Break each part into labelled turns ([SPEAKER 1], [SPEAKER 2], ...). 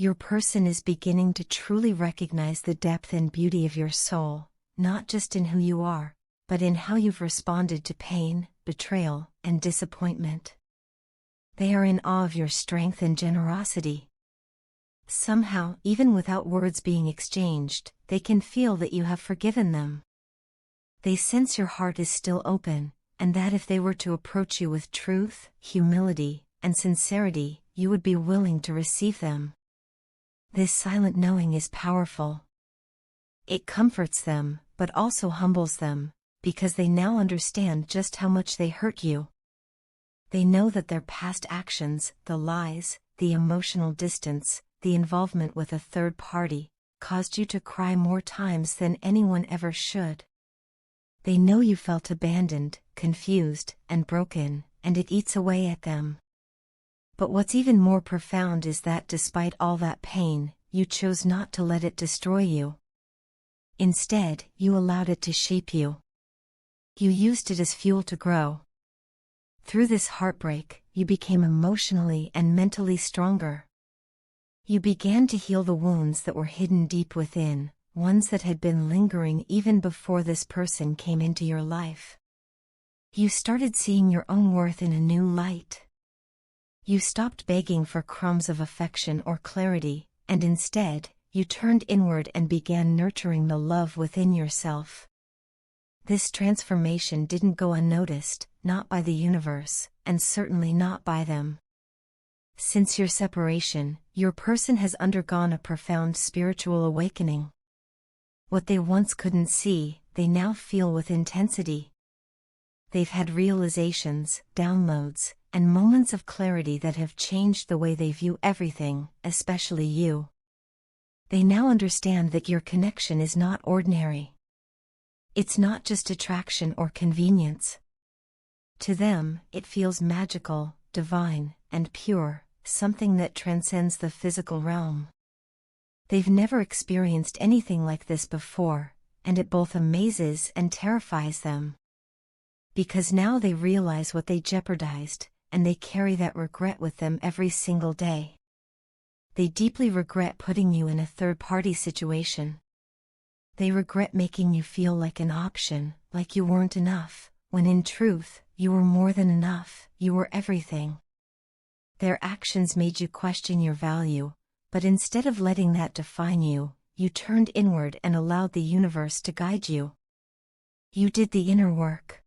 [SPEAKER 1] Your person is beginning to truly recognize the depth and beauty of your soul, not just in who you are, but in how you've responded to pain, betrayal, and disappointment. They are in awe of your strength and generosity. Somehow, even without words being exchanged, they can feel that you have forgiven them. They sense your heart is still open, and that if they were to approach you with truth, humility, and sincerity, you would be willing to receive them. This silent knowing is powerful. It comforts them, but also humbles them, because they now understand just how much they hurt you. They know that their past actions, the lies, the emotional distance, the involvement with a third party, caused you to cry more times than anyone ever should. They know you felt abandoned, confused, and broken, and it eats away at them. But what's even more profound is that despite all that pain, you chose not to let it destroy you. Instead, you allowed it to shape you. You used it as fuel to grow. Through this heartbreak, you became emotionally and mentally stronger. You began to heal the wounds that were hidden deep within, ones that had been lingering even before this person came into your life. You started seeing your own worth in a new light. You stopped begging for crumbs of affection or clarity, and instead, you turned inward and began nurturing the love within yourself. This transformation didn't go unnoticed, not by the universe, and certainly not by them. Since your separation, your person has undergone a profound spiritual awakening. What they once couldn't see, they now feel with intensity. They've had realizations, downloads, and moments of clarity that have changed the way they view everything, especially you. They now understand that your connection is not ordinary. It's not just attraction or convenience. To them, it feels magical, divine, and pure, something that transcends the physical realm. They've never experienced anything like this before, and it both amazes and terrifies them. Because now they realize what they jeopardized, and they carry that regret with them every single day. They deeply regret putting you in a third-party situation. They regret making you feel like an option, like you weren't enough, when in truth, you were more than enough, you were everything. Their actions made you question your value, but instead of letting that define you, you turned inward and allowed the universe to guide you. You did the inner work.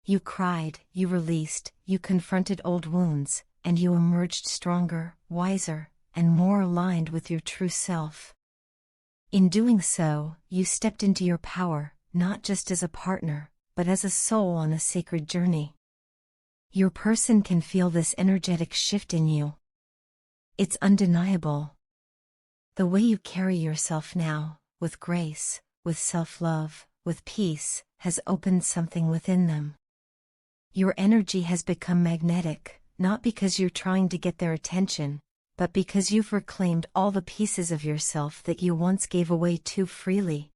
[SPEAKER 1] You cried, you released, you confronted old wounds, and you emerged stronger, wiser, and more aligned with your true self. In doing so, you stepped into your power, not just as a partner, but as a soul on a sacred journey. Your person can feel this energetic shift in you. It's undeniable. The way you carry yourself now, with grace, with self-love, with peace, has opened something within them. Your energy has become magnetic, not because you're trying to get their attention, but because you've reclaimed all the pieces of yourself that you once gave away too freely.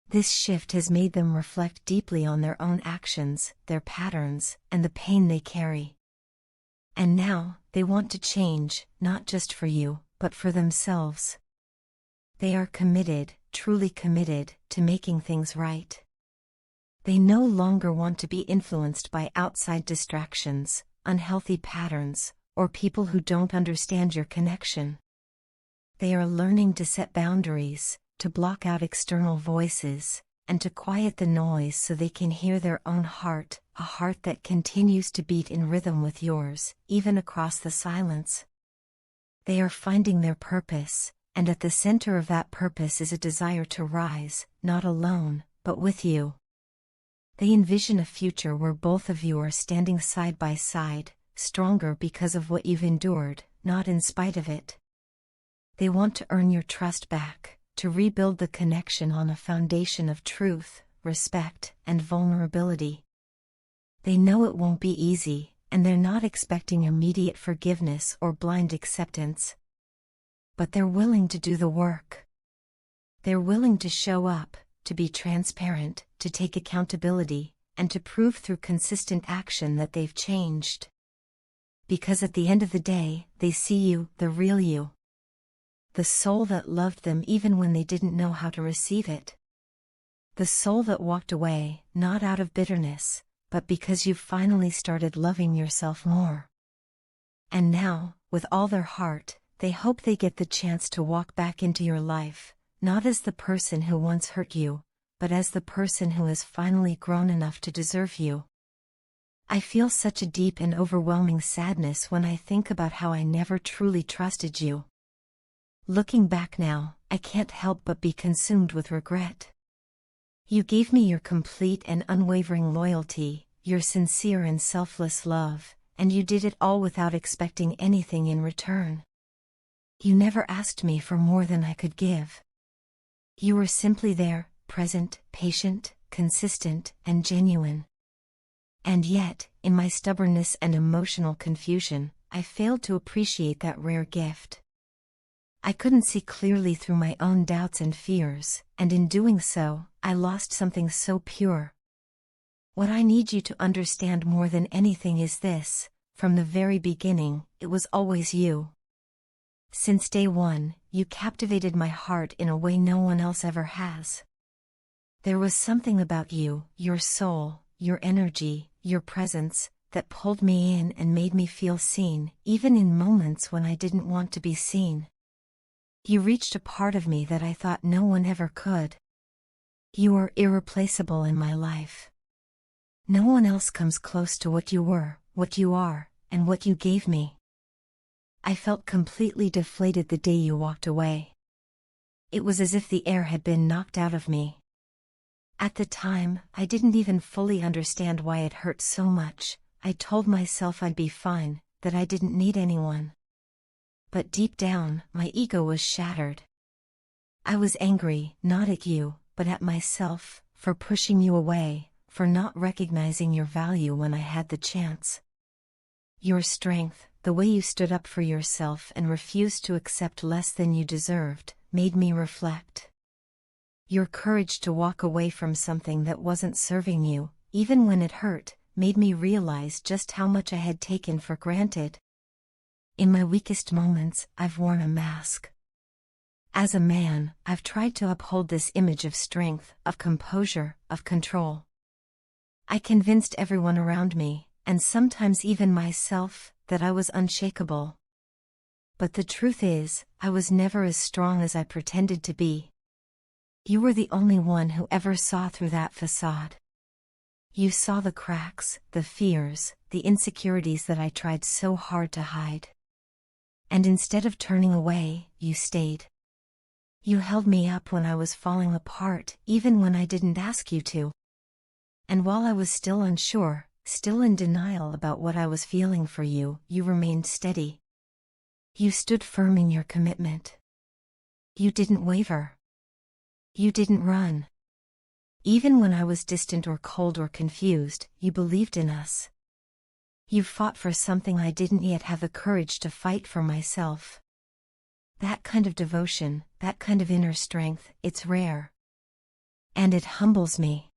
[SPEAKER 1] This shift has made them reflect deeply on their own actions, their patterns, and the pain they carry. And now, they want to change, not just for you, but for themselves. They are committed, truly committed, to making things right. They no longer want to be influenced by outside distractions, unhealthy patterns, or people who don't understand your connection. They are learning to set boundaries, to block out external voices, and to quiet the noise so they can hear their own heart, a heart that continues to beat in rhythm with yours, even across the silence. They are finding their purpose, and at the center of that purpose is a desire to rise, not alone, but with you. They envision a future where both of you are standing side by side, stronger because of what you've endured, not in spite of it. They want to earn your trust back, to rebuild the connection on a foundation of truth, respect, and vulnerability. They know it won't be easy, and they're not expecting immediate forgiveness or blind acceptance. But they're willing to do the work. They're willing to show up, to be transparent, to take accountability, and to prove through consistent action that they've changed. Because at the end of the day, they see you, the real you. The soul that loved them even when they didn't know how to receive it. The soul that walked away, not out of bitterness, but because you finally started loving yourself more. And now, with all their heart, they hope they get the chance to walk back into your life, not as the person who once hurt you, but as the person who has finally grown enough to deserve you. I feel such a deep and overwhelming sadness when I think about how I never truly trusted you. Looking back now, I can't help but be consumed with regret. You gave me your complete and unwavering loyalty, your sincere and selfless love, and you did it all without expecting anything in return. You never asked me for more than I could give. You were simply there, present, patient, consistent, and genuine. And yet, in my stubbornness and emotional confusion, I failed to appreciate that rare gift. I couldn't see clearly through my own doubts and fears, and in doing so, I lost something so pure. What I need you to understand more than anything is this: from the very beginning, it was always you. Since day one, you captivated my heart in a way no one else ever has. There was something about you, your soul, your energy, your presence, that pulled me in and made me feel seen, even in moments when I didn't want to be seen. You reached a part of me that I thought no one ever could. You are irreplaceable in my life. No one else comes close to what you were, what you are, and what you gave me. I felt completely deflated the day you walked away. It was as if the air had been knocked out of me. At the time, I didn't even fully understand why it hurt so much. I told myself I'd be fine, that I didn't need anyone. But deep down, my ego was shattered. I was angry, not at you, but at myself, for pushing you away, for not recognizing your value when I had the chance. Your strength, the way you stood up for yourself and refused to accept less than you deserved, made me reflect. Your courage to walk away from something that wasn't serving you, even when it hurt, made me realize just how much I had taken for granted. In my weakest moments, I've worn a mask. As a man, I've tried to uphold this image of strength, of composure, of control. I convinced everyone around me, and sometimes even myself, that I was unshakable. But the truth is, I was never as strong as I pretended to be. You were the only one who ever saw through that facade. You saw the cracks, the fears, the insecurities that I tried so hard to hide. And instead of turning away, you stayed. You held me up when I was falling apart, even when I didn't ask you to. And while I was still unsure, still in denial about what I was feeling for you, you remained steady. You stood firm in your commitment. You didn't waver. You didn't run. Even when I was distant or cold or confused, you believed in us. You fought for something I didn't yet have the courage to fight for myself. That kind of devotion, that kind of inner strength, it's rare. And it humbles me.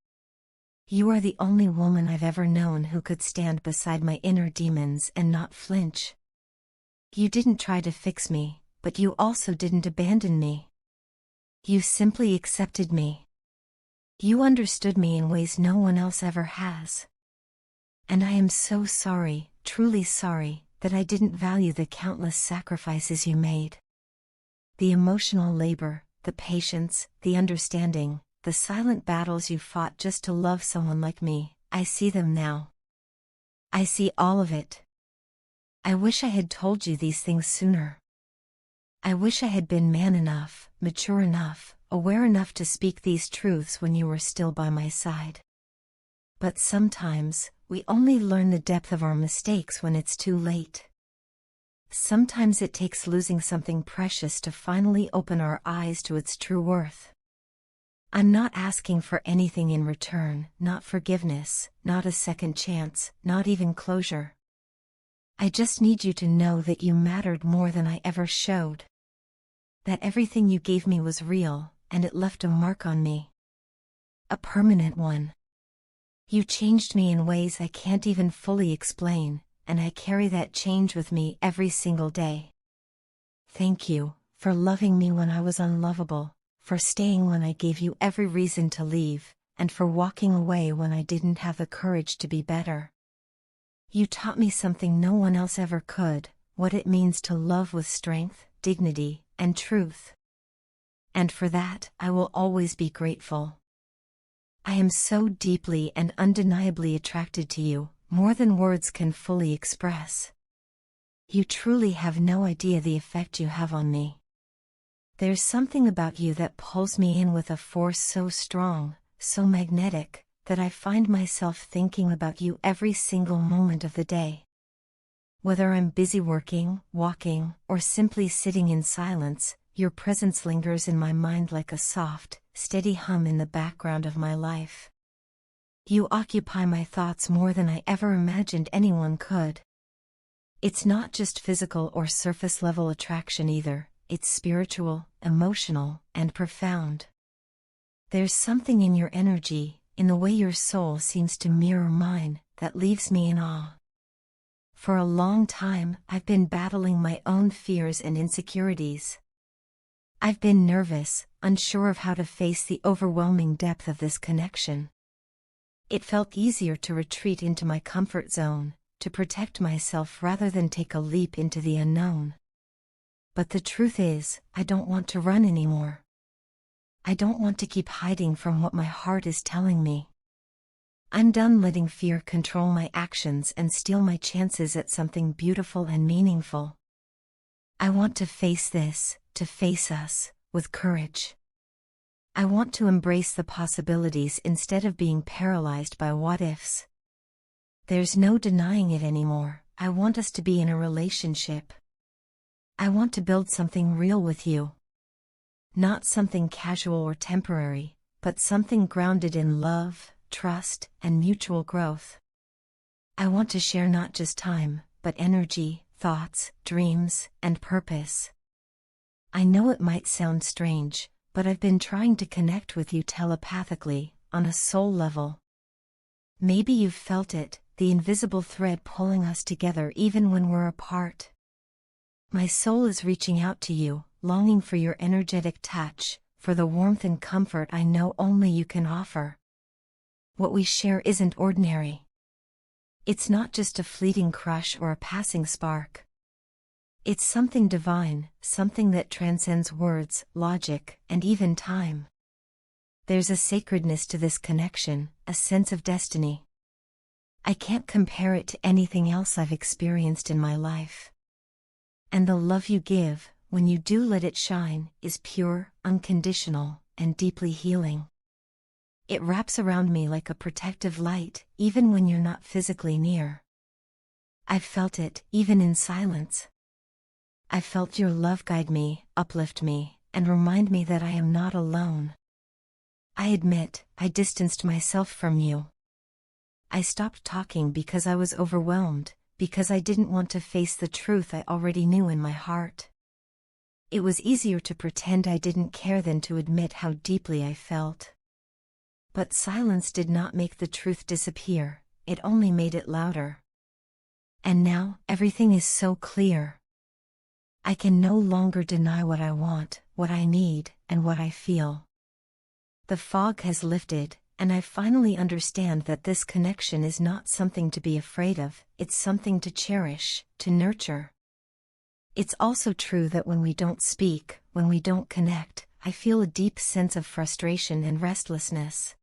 [SPEAKER 1] You are the only woman I've ever known who could stand beside my inner demons and not flinch. You didn't try to fix me, but you also didn't abandon me. You simply accepted me. You understood me in ways no one else ever has. And I am so sorry, truly sorry, that I didn't value the countless sacrifices you made. The emotional labor, the patience, the understanding, the silent battles you fought just to love someone like me, I see them now. I see all of it. I wish I had told you these things sooner. I wish I had been man enough, mature enough, aware enough to speak these truths when you were still by my side. But sometimes, we only learn the depth of our mistakes when it's too late. Sometimes it takes losing something precious to finally open our eyes to its true worth. I'm not asking for anything in return, not forgiveness, not a second chance, not even closure. I just need you to know that you mattered more than I ever showed. That everything you gave me was real, and it left a mark on me. A permanent one. You changed me in ways I can't even fully explain, and I carry that change with me every single day. Thank you for loving me when I was unlovable, for staying when I gave you every reason to leave, and for walking away when I didn't have the courage to be better. You taught me something no one else ever could, what it means to love with strength, dignity, and truth. And for that, I will always be grateful. I am so deeply and undeniably attracted to you, more than words can fully express. You truly have no idea the effect you have on me. There's something about you that pulls me in with a force so strong, so magnetic, that I find myself thinking about you every single moment of the day. Whether I'm busy working, walking, or simply sitting in silence, your presence lingers in my mind like a soft, steady hum in the background of my life. You occupy my thoughts more than I ever imagined anyone could. It's not just physical or surface-level attraction either, it's spiritual, emotional, and profound. There's something in your energy, in the way your soul seems to mirror mine, that leaves me in awe. For a long time, I've been battling my own fears and insecurities. I've been nervous, unsure of how to face the overwhelming depth of this connection. It felt easier to retreat into my comfort zone, to protect myself rather than take a leap into the unknown. But the truth is, I don't want to run anymore. I don't want to keep hiding from what my heart is telling me. I'm done letting fear control my actions and steal my chances at something beautiful and meaningful. I want to face this, to face us, with courage. I want to embrace the possibilities instead of being paralyzed by what-ifs. There's no denying it anymore. I want us to be in a relationship. I want to build something real with you. Not something casual or temporary, but something grounded in love, trust, and mutual growth. I want to share not just time, but energy, thoughts, dreams, and purpose. I know it might sound strange, but I've been trying to connect with you telepathically, on a soul level. Maybe you've felt it, the invisible thread pulling us together even when we're apart. My soul is reaching out to you, longing for your energetic touch, for the warmth and comfort I know only you can offer. What we share isn't ordinary. It's not just a fleeting crush or a passing spark. It's something divine, something that transcends words, logic, and even time. There's a sacredness to this connection, a sense of destiny. I can't compare it to anything else I've experienced in my life. And the love you give, when you do let it shine, is pure, unconditional, and deeply healing. It wraps around me like a protective light, even when you're not physically near. I've felt it, even in silence. I felt your love guide me, uplift me, and remind me that I am not alone. I admit, I distanced myself from you. I stopped talking because I was overwhelmed, because I didn't want to face the truth I already knew in my heart. It was easier to pretend I didn't care than to admit how deeply I felt. But silence did not make the truth disappear, it only made it louder. And now, everything is so clear. I can no longer deny what I want, what I need, and what I feel. The fog has lifted, and I finally understand that this connection is not something to be afraid of, it's something to cherish, to nurture. It's also true that when we don't speak, when we don't connect, I feel a deep sense of frustration and restlessness.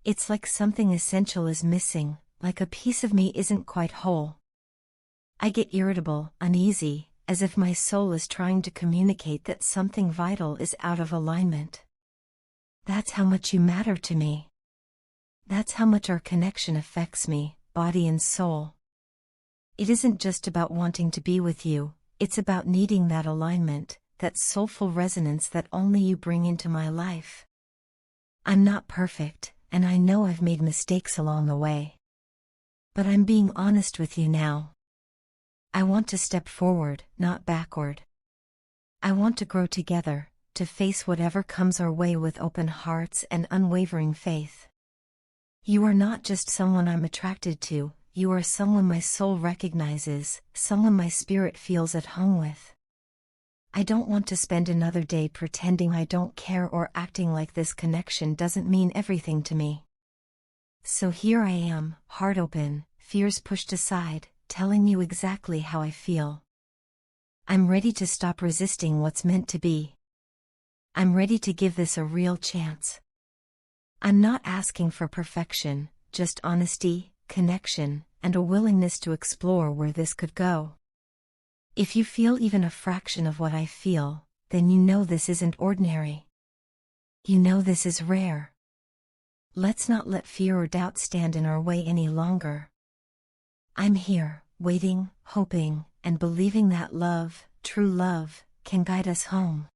[SPEAKER 1] It's like something essential is missing, like a piece of me isn't quite whole. I get irritable, uneasy, as if my soul is trying to communicate that something vital is out of alignment. That's how much you matter to me. That's how much our connection affects me, body and soul. It isn't just about wanting to be with you, it's about needing that alignment, that soulful resonance that only you bring into my life. I'm not perfect, and I know I've made mistakes along the way. But I'm being honest with you now. I want to step forward, not backward. I want to grow together, to face whatever comes our way with open hearts and unwavering faith. You are not just someone I'm attracted to, you are someone my soul recognizes, someone my spirit feels at home with. I don't want to spend another day pretending I don't care or acting like this connection doesn't mean everything to me. So here I am, heart open, fears pushed aside, telling you exactly how I feel. I'm ready to stop resisting what's meant to be. I'm ready to give this a real chance. I'm not asking for perfection, just honesty, connection, and a willingness to explore where this could go. If you feel even a fraction of what I feel, then you know this isn't ordinary. You know this is rare. Let's not let fear or doubt stand in our way any longer. I'm here, waiting, hoping, and believing that love, true love, can guide us home.